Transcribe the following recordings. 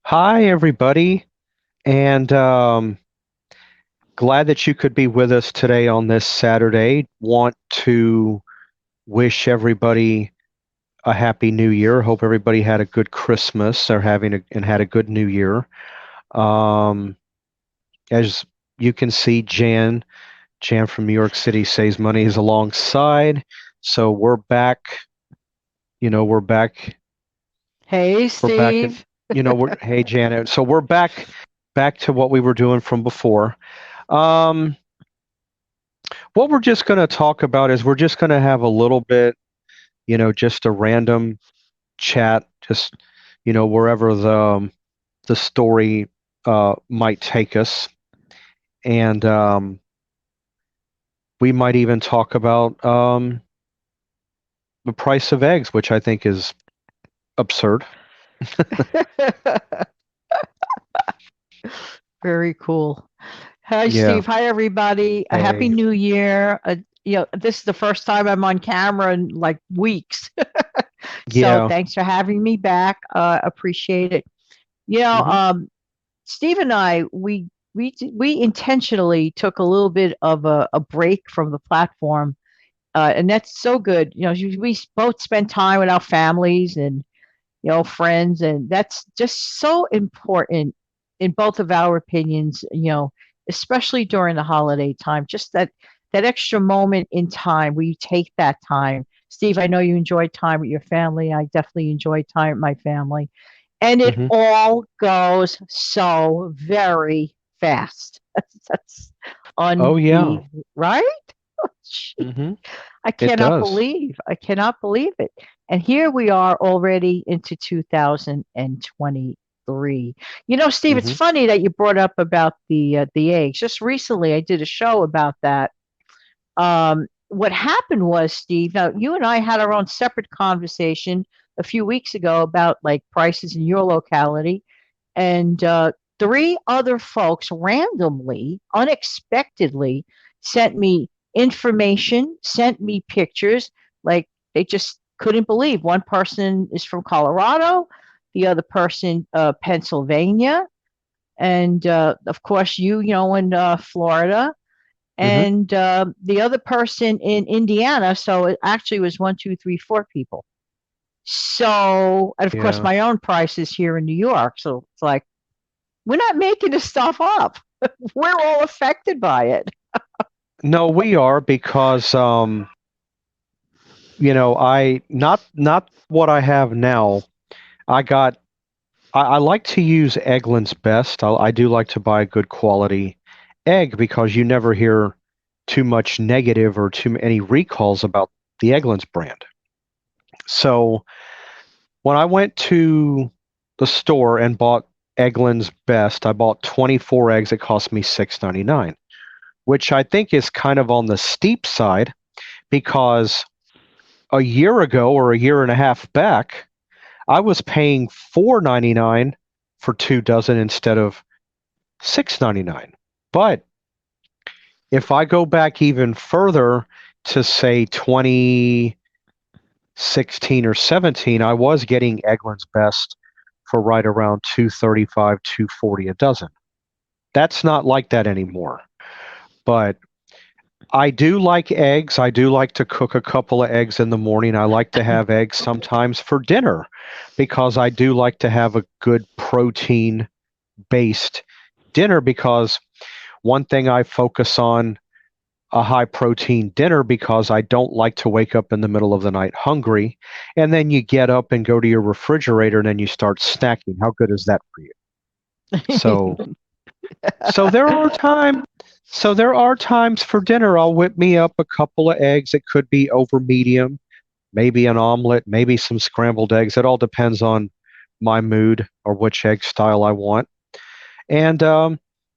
Hi, everybody, and glad that you could be with us today on this Saturday. Want to wish everybody a happy New Year. Hope everybody had a good Christmas or and had a good New Year. Um, as you can see, Jan from New York City Saves Money is alongside. So we're back. You know, we're back. Hey, We're back at. Steve. Hey, Janet. So we're back to what we were doing from before. Um, What we're just going to talk about is we're just going to have a little bit, just a random chat, just, wherever the story might take us. And we might even talk about the price of eggs, which I think is absurd. Very cool. Hi, Yeah. Steve. Hi, everybody. A happy Hey. new year. This is the first time I'm on camera in like weeks. So Yeah. thanks for having me back. Appreciate it. You know, Hmm. um, Steve and I, we intentionally took a little bit of a break from the platform, and that's so good. We both spend time with our families and friends, and that's just so important in both of our opinions, especially during the holiday time. Just that extra moment in time where you take that time. Steve, I know you enjoy time with your family. I definitely enjoy time with my family. And it Hmm. all goes so very fast. That's Oh, yeah. unbelievable, right? Gee, Hmm. I It cannot does. believe. I cannot believe it. And here we are already into 2023. Steve, it's Hmm. funny that you brought up about the eggs. Just recently, I did a show about that. What happened was, Steve, now you and I had our own separate conversation a few weeks ago about like prices in your locality, and three other folks randomly, unexpectedly, sent me information, sent me pictures. Like they just couldn't believe. One person is from Colorado, the other person, Pennsylvania, and of course in Florida, Hmm. and the other person in Indiana. So it actually was one, two, three, four people. So, and of course, Yeah. my own price is here in New York. So it's like, we're not making this stuff up. We're all affected by it. No, we are because I not what I have now. I got I like to use Eggland's Best. I do like to buy a good quality egg because you never hear too much negative or too many recalls about the Eggland's brand. So when I went to the store and bought Eggland's Best, I bought 24 eggs. It cost me $6.99, which I think is kind of on the steep side because a year ago or a year and a half back, I was paying $4.99 for 2 dozen instead of $6.99. But if I go back even further to say 2016 or 17, I was getting Eggland's Best for right around 235, 240 a dozen. That's not like that anymore. But I do like eggs. I do like to cook a couple of eggs in the morning. I like to have eggs sometimes for dinner because I do like to have a good protein based dinner because one thing I focus on a high protein dinner because I don't like to wake up in the middle of the night hungry and then you get up and go to your refrigerator and then you start snacking. How good is that for you? So so there are time so there are times for dinner I'll whip me up a couple of eggs. It could be over medium, maybe an omelet, maybe some scrambled eggs. It all depends on my mood or which egg style I want. And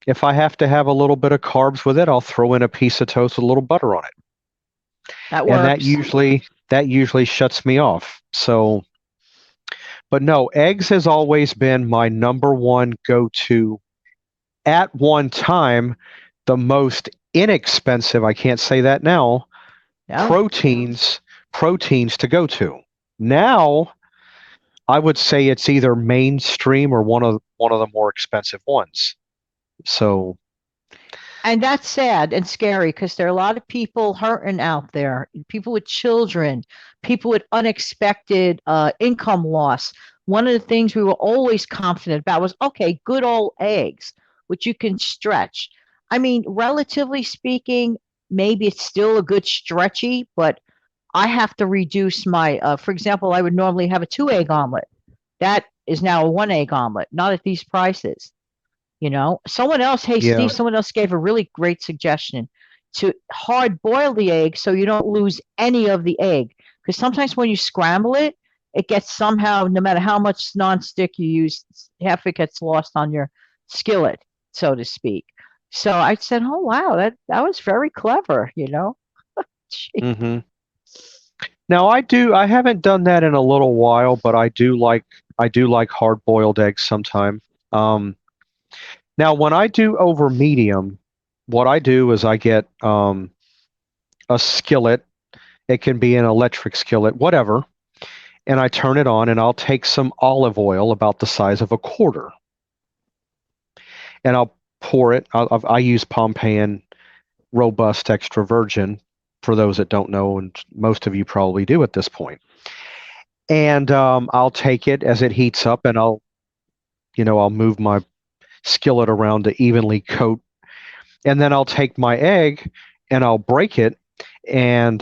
if I have to have a little bit of carbs with it, I'll throw in a piece of toast with a little butter on it. That And that works. usually shuts me off. So, but no, eggs has always been my number one go-to at one time, the most inexpensive, I can't say that now, Yeah. proteins proteins to go to. Now, I would say it's either mainstream or one of the more expensive ones. So, And that's sad and scary because there are a lot of people hurting out there, people with children, people with unexpected income loss. One of the things we were always confident about was okay, good old eggs, which you can stretch. I mean, relatively speaking, maybe it's still a good stretchy, but I have to reduce my, for example, I would normally have a 2 egg omelet. That is now a 1 egg omelet, not at these prices. Someone else, hey, yeah. Steve, someone else gave a really great suggestion to hard boil the egg so you don't lose any of the egg. Because sometimes when you scramble it, it gets somehow, no matter how much nonstick you use, half it gets lost on your skillet, so to speak. So I said, oh, wow, that was very clever. Gee. hmm Now I haven't done that in a little while, but I do like hard boiled eggs sometime. Um, Now when I do over medium, what I do is I get a skillet. It can be an electric skillet, whatever, and I turn it on and I'll take some olive oil about the size of a quarter and I'll pour it. I use Pompeian Robust Extra Virgin for those that don't know, and most of you probably do at this point. And I'll take it as it heats up, and I'll move my skillet around to evenly coat, and then I'll take my egg and I'll break it, and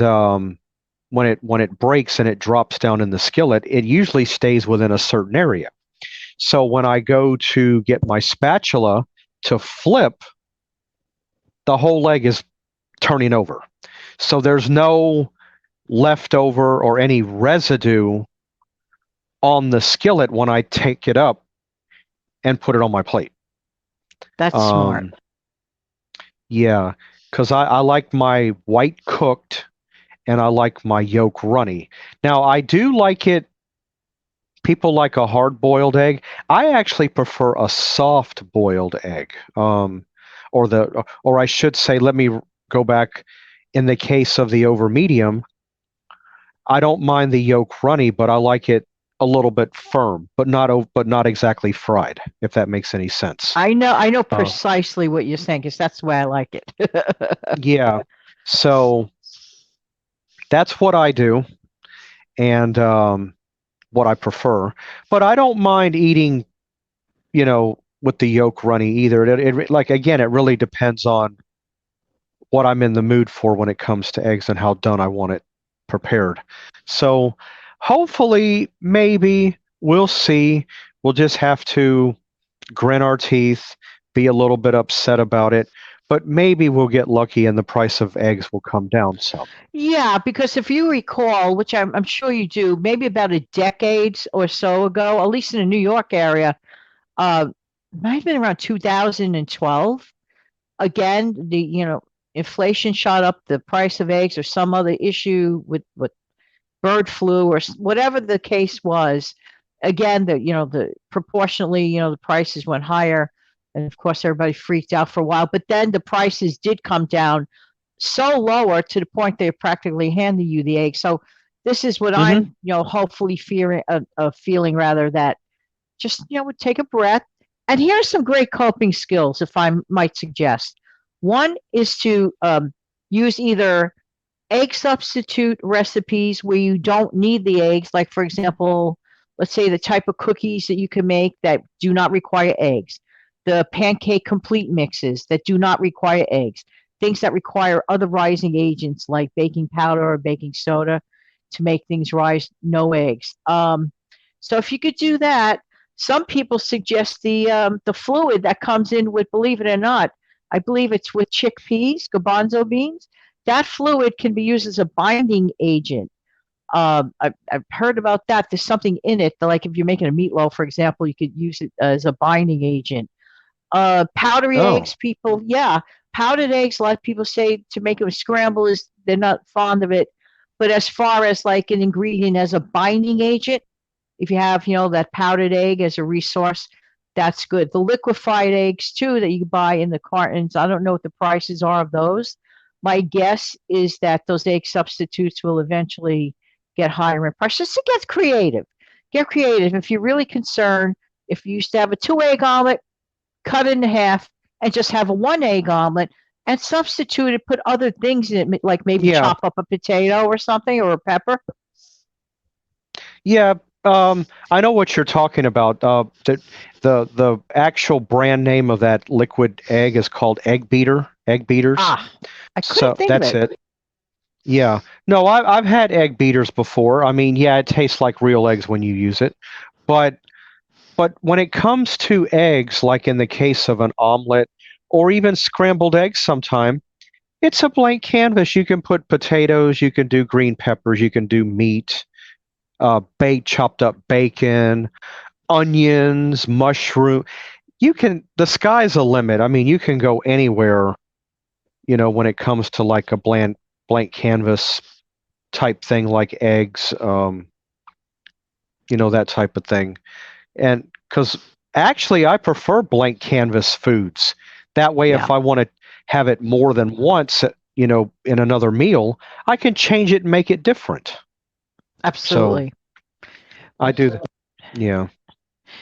when it breaks and it drops down in the skillet, it usually stays within a certain area. So when I go to get my spatula to flip, the whole leg is turning over. So there's no leftover or any residue on the skillet when I take it up and put it on my plate. That's smart. Um, yeah, because I like my white cooked and I like my yolk runny. Now, I do like it. People like a hard boiled egg. I actually prefer a soft boiled egg. Or I should say, let me go back. In the case of the over medium, I don't mind the yolk runny, but I like it a little bit firm, but not exactly fried, if that makes any sense. I know Uh, precisely what you're saying because that's the way I like it. yeah. So that's what I do, and what I prefer. But I don't mind eating, with the yolk runny either. Like again, it really depends on what I'm in the mood for when it comes to eggs and how done I want it prepared. So hopefully, maybe we'll see. We'll just have to grin our teeth, be a little bit upset about it, but maybe we'll get lucky and the price of eggs will come down some. Yeah, because if you recall, which I'm sure you do, maybe about a decade or so ago, at least in the New York area, uh, might have been around 2012. Again, inflation shot up the price of eggs or some other issue with bird flu or whatever the case was. Again, the proportionately, the prices went higher, and of course everybody freaked out for a while. But then the prices did come down so lower to the point they're practically handing you the egg. So this is what hmm I'm, hopefully feeling rather that just, would take a breath. And here's some great coping skills, if I might suggest. One is to use either egg substitute recipes where you don't need the eggs, like for example, let's say the type of cookies that you can make that do not require eggs, the pancake complete mixes that do not require eggs, things that require other rising agents like baking powder or baking soda to make things rise, no eggs. So if you could do that, some people suggest the fluid that comes in with, believe it or not, I believe it's with chickpeas, garbanzo beans. That fluid can be used as a binding agent. I've heard about that. There's something in it, like if you're making a meatloaf, for example, you could use it as a binding agent. Powdery Oh, eggs, people, yeah, powdered eggs. A lot of people say to make them scramble is they're not fond of it. But as far as like an ingredient as a binding agent, if you have, that powdered egg as a resource, that's good. The liquefied eggs too that you buy in the cartons, I don't know what the prices are of those. My guess is that those egg substitutes will eventually get higher in price. Just to get creative. Get creative. If you're really concerned, if you used to have a 2 egg omelet, cut it in half and just have a 1 egg omelet and substitute it, put other things in it, like maybe Yeah, chop up a potato or something or a pepper. yeah. I know what you're talking about. The actual brand name of that liquid egg is called Egg Beater. Egg beaters. Ah, I couldn't So think of that's it. it. Yeah. No, I've had egg beaters before. I mean, yeah, it tastes like real eggs when you use it, but when it comes to eggs, like in the case of an omelet or even scrambled eggs, sometime it's a blank canvas. You can put potatoes, you can do green peppers, you can do meat, baked chopped up bacon, onions, mushroom. You can. The sky's the limit. I mean, you can go anywhere. When it comes to like a blank canvas type thing, like eggs. That type of thing. And because actually, I prefer blank canvas foods. That way, Yeah, if I want to have it more than once, in another meal, I can change it and make it different. So absolutely. I do. Yeah.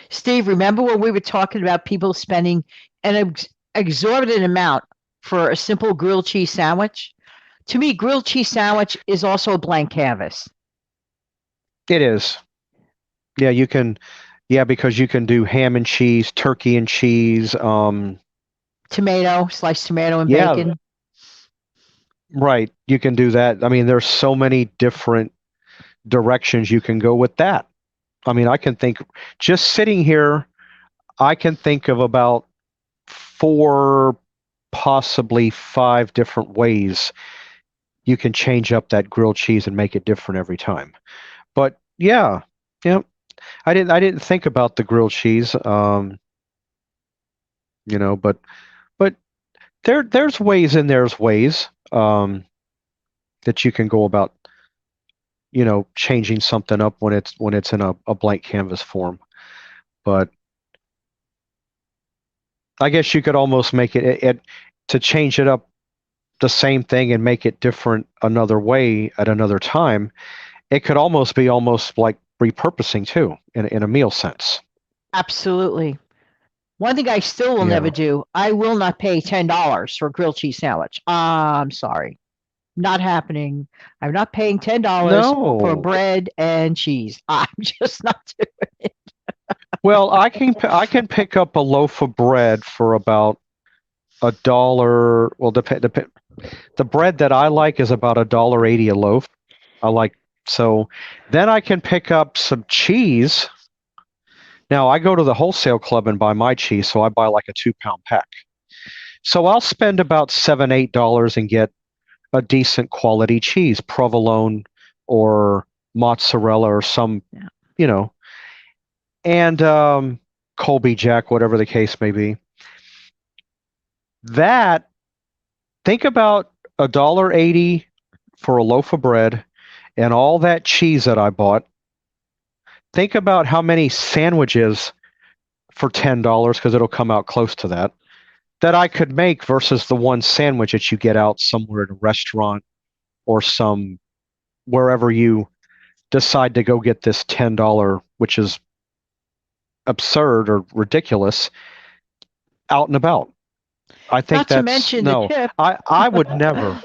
Steve, remember when we were talking about people spending an exorbitant amount for a simple grilled cheese sandwich? To me, grilled cheese sandwich is also a blank canvas. It is. Yeah, you can. Yeah, because you can do ham and cheese, turkey and cheese. Tomato, sliced tomato and Yeah, bacon. right. You can do that. I mean, there's so many different directions you can go with that. I mean, I can think just sitting here, I can think of about four, possibly five different ways you can change up that grilled cheese and make it different every time. But yeah, yeah, I didn't think about the grilled cheese. But there's ways and there's ways that you can go about, changing something up when it's in a blank canvas form. But I guess you could almost make it to change it up the same thing and make it different another way at another time. It could almost be almost like repurposing too in a meal sense. Absolutely. One thing I still will never Yeah. do, I will not pay $10 for a grilled cheese sandwich. I'm sorry. Not happening. I'm not paying $10 for No. bread and cheese. I'm just not doing it. Well, I can pick up a loaf of bread for about $1. Well, the bread that I like is about $1.80 a loaf. I like so then I can pick up some cheese. Now I go to the wholesale club and buy my cheese, so I buy like a 2-pound pack. So I'll spend about $7, $8 and get a decent quality cheese, provolone or mozzarella or some, Yeah. you know, and Colby Jack, whatever the case may be. That think about $1.80 for a loaf of bread and all that cheese that I bought. Think about how many sandwiches for $10, because it'll come out close to that I could make versus the one sandwich that you get out somewhere at a restaurant or some wherever you decide to go get this $10, which is absurd or ridiculous, out and about. I think Not to that's mention the no. tip. I would never.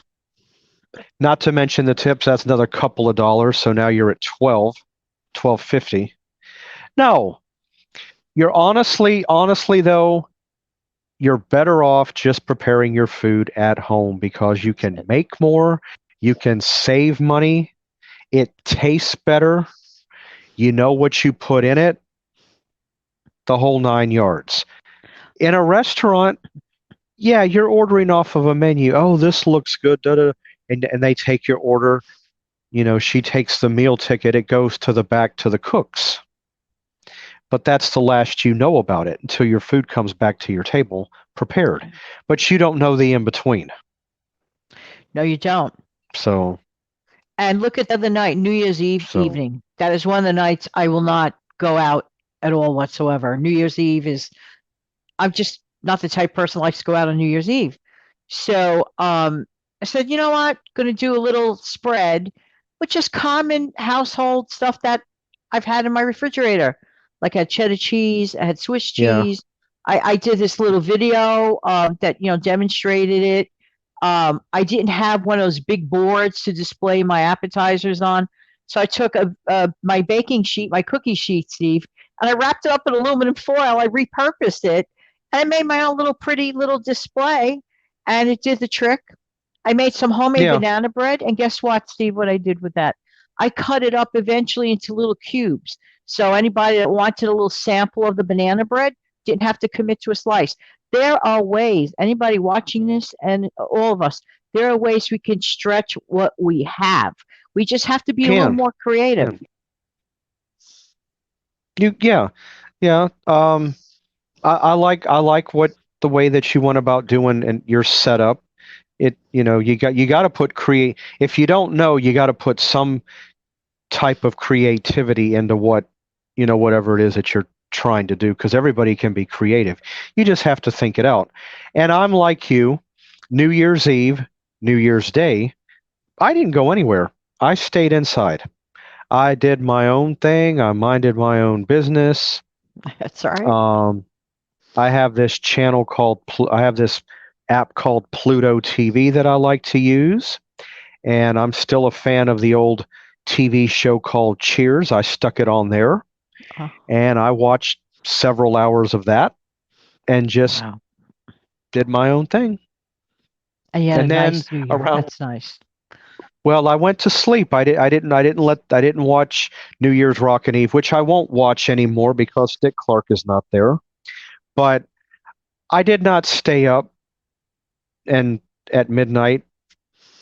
Not to mention the tips, that's another couple of dollars. So now you're at 12.50. No, you're honestly though, you're better off just preparing your food at home because you can make more, you can save money, it tastes better, you know what you put in it, the whole 9 yards. In a restaurant, yeah, you're ordering off of a menu. Oh, this looks good, da, da, and they take your order. She takes the meal ticket, it goes to the back to the cooks. But that's the last you know about it until your food comes back to your table prepared. But you don't know the in between. No, you don't. So, And look at the other night, New Year's Eve so evening. That is one of the nights I will not go out at all whatsoever. New Year's Eve is, I'm just not the type of person who likes to go out on New Year's Eve. So I said, you know what? Going to do a little spread, which is common household stuff that I've had in my refrigerator. Like I had cheddar cheese, I had Swiss Yeah. cheese. I did this little video that demonstrated it. I didn't have one of those big boards to display my appetizers on, so I took my baking sheet, my cookie sheet, Steve, and I wrapped it up in aluminum foil. I repurposed it, and I made my own little pretty little display, and it did the trick. I made some homemade Yeah. banana bread, and guess what, Steve? What I did with that? I cut it up eventually into little cubes. So anybody that wanted a little sample of the banana bread didn't have to commit to a slice. There are ways, anybody watching this and all of us, there are ways we can stretch what we have. We just have to be a little Can. more creative. Can. Yeah. Yeah. I like what the way that you went about doing and your setup. You got to put create. If you don't know, you got to put some type of creativity into whatever it is that you're trying to do, because everybody can be creative. You just have to think it out. And I'm like you, New Year's Eve, New Year's Day, I didn't go anywhere. I stayed inside. I did my own thing. I minded my own business. That's all right. Um, I have this channel called, I have this app called Pluto TV that I like to use. And I'm still a fan of the old TV show called Cheers. I stuck it on there Oh, and I watched several hours of that and just wow. did my own thing. And you had a And then nice New Year. around, That's nice. well, I went to sleep. I didn't watch New Year's Rockin' Eve, which I won't watch anymore because Dick Clark is not there. But I did not stay up and at midnight.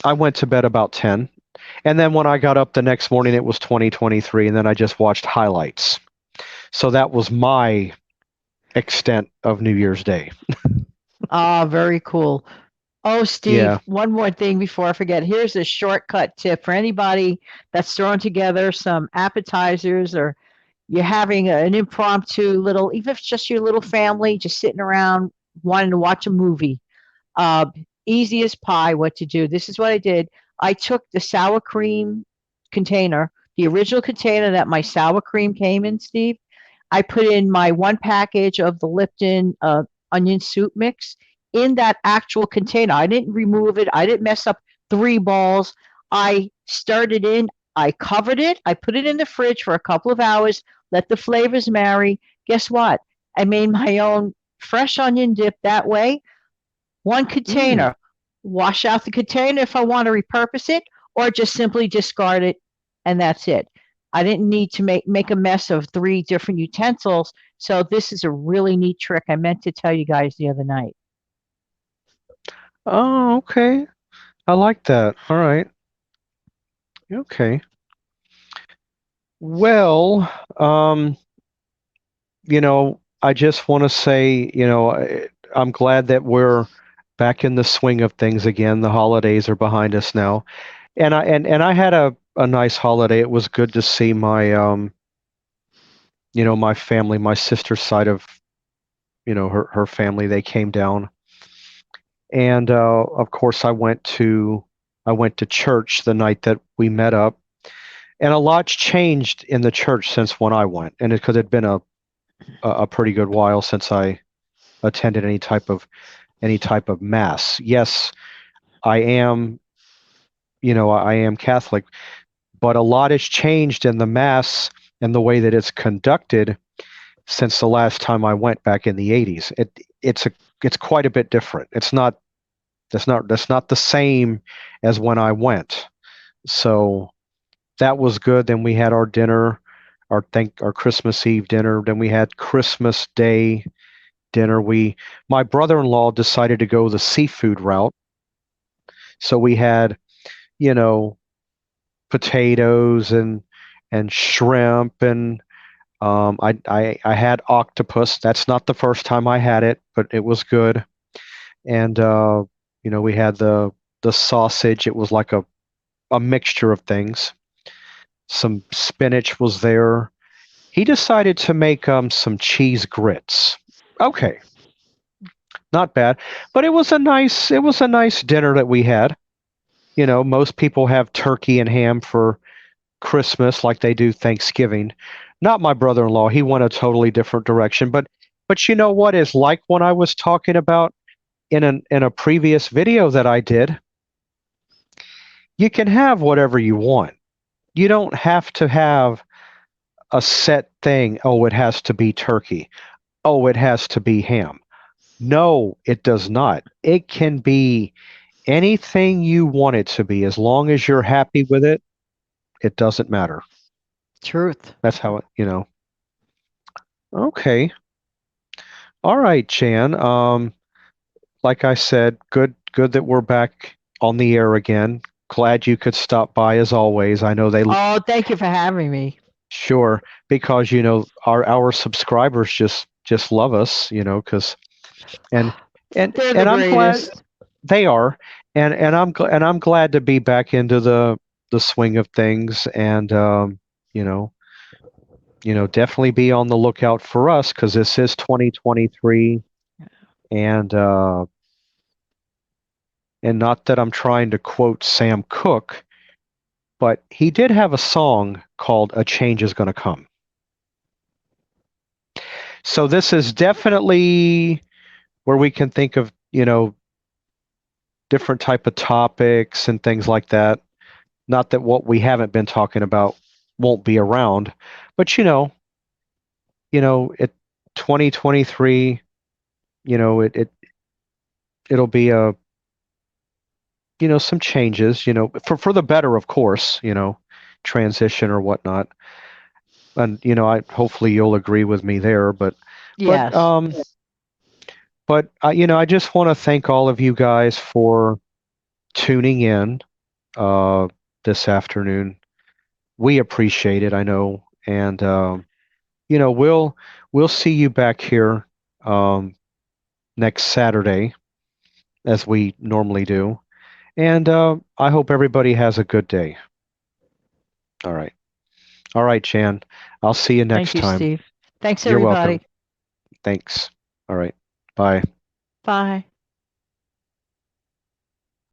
I went to bed about 10. And then when I got up the next morning, it was 2023, and then I just watched highlights. So that was my extent of New Year's Day. Ah, very cool. Oh, Steve, Yeah. one more thing before I forget. Here's a shortcut tip for anybody that's throwing together some appetizers, or you're having an impromptu little, even if it's just your little family just sitting around wanting to watch a movie. Uh, Easy as pie what to do. This is what I did. I took the sour cream container, the original container that my sour cream came in, Steve. I put in my one package of the Lipton onion soup mix in that actual container. I didn't remove it. I didn't mess up three balls. I stirred it in. I covered it. I put it in the fridge for a couple of hours, let the flavors marry. Guess what? I made my own fresh onion dip that way. One Mm. container. Wash out the container if I want to repurpose it, or just simply discard it, and that's it. I didn't need to make a mess of three different utensils. So this is a really neat trick I meant to tell you guys the other night. Oh, okay. I like that. All right. Okay. Well, I just want to say, I'm glad that we're back in the swing of things again. The holidays are behind us now. And I had a nice holiday. It was good to see my family, my sister's side of, her family. They came down. And of course I went to church the night that we met up. And a lot's changed in the church since when I went. And it's because it'd been a pretty good while since I attended any type of mass. Yes, I am, I am Catholic, but a lot has changed in the mass and the way that it's conducted since the last time I went back in the 80s. It's quite a bit different. That's not the same as when I went. So that was good. Then we had our dinner, our Christmas Eve dinner. Then we had Christmas Day dinner. My brother-in-law decided to go the seafood route. So we had, you know, potatoes and shrimp and I had octopus. That's not the first time I had it, but it was good. And we had the sausage. It was like a mixture of things. Some spinach was there. He decided to make some cheese grits. Okay, not bad, but it was a nice dinner that we had. Most people have turkey and ham for Christmas like they do Thanksgiving. not my brother-in-law. He went a totally different direction. But you know what is like when I was talking about in a previous video that I did, you can have whatever you want. You don't have to have a set thing. Oh, it has to be turkey. Oh, it has to be ham. No, it does not. It can be anything you want it to be as long as you're happy with it. It doesn't matter. Truth. That's how it. Okay. All right, Jan. Like I said, good that we're back on the air again. Glad you could stop by as always. I know they Oh, thank you for having me. sure because our subscribers just love us, because and They're the and I'm glad greatest. they are, and I'm glad to be back into the swing of things, and you know definitely be on the lookout for us because this is 2023, and not that I'm trying to quote Sam Cooke, but he did have a song called "A Change Is Gonna Come." So this is definitely where we can think of different type of topics and things like that. Not that what we haven't been talking about won't be around, but it 2023, it'll be some changes, for the better, of course, transition or whatnot. And I hopefully you'll agree with me there, but Yes. I just want to thank all of you guys for tuning in uh this afternoon. We appreciate it, I know, and we'll see you back here um next Saturday as we normally do. And I hope everybody has a good day. All right. All right, Chan. I'll see you Thank next you, time. Steve. Thanks, You're welcome. everybody. Thanks. All right. Bye. Bye.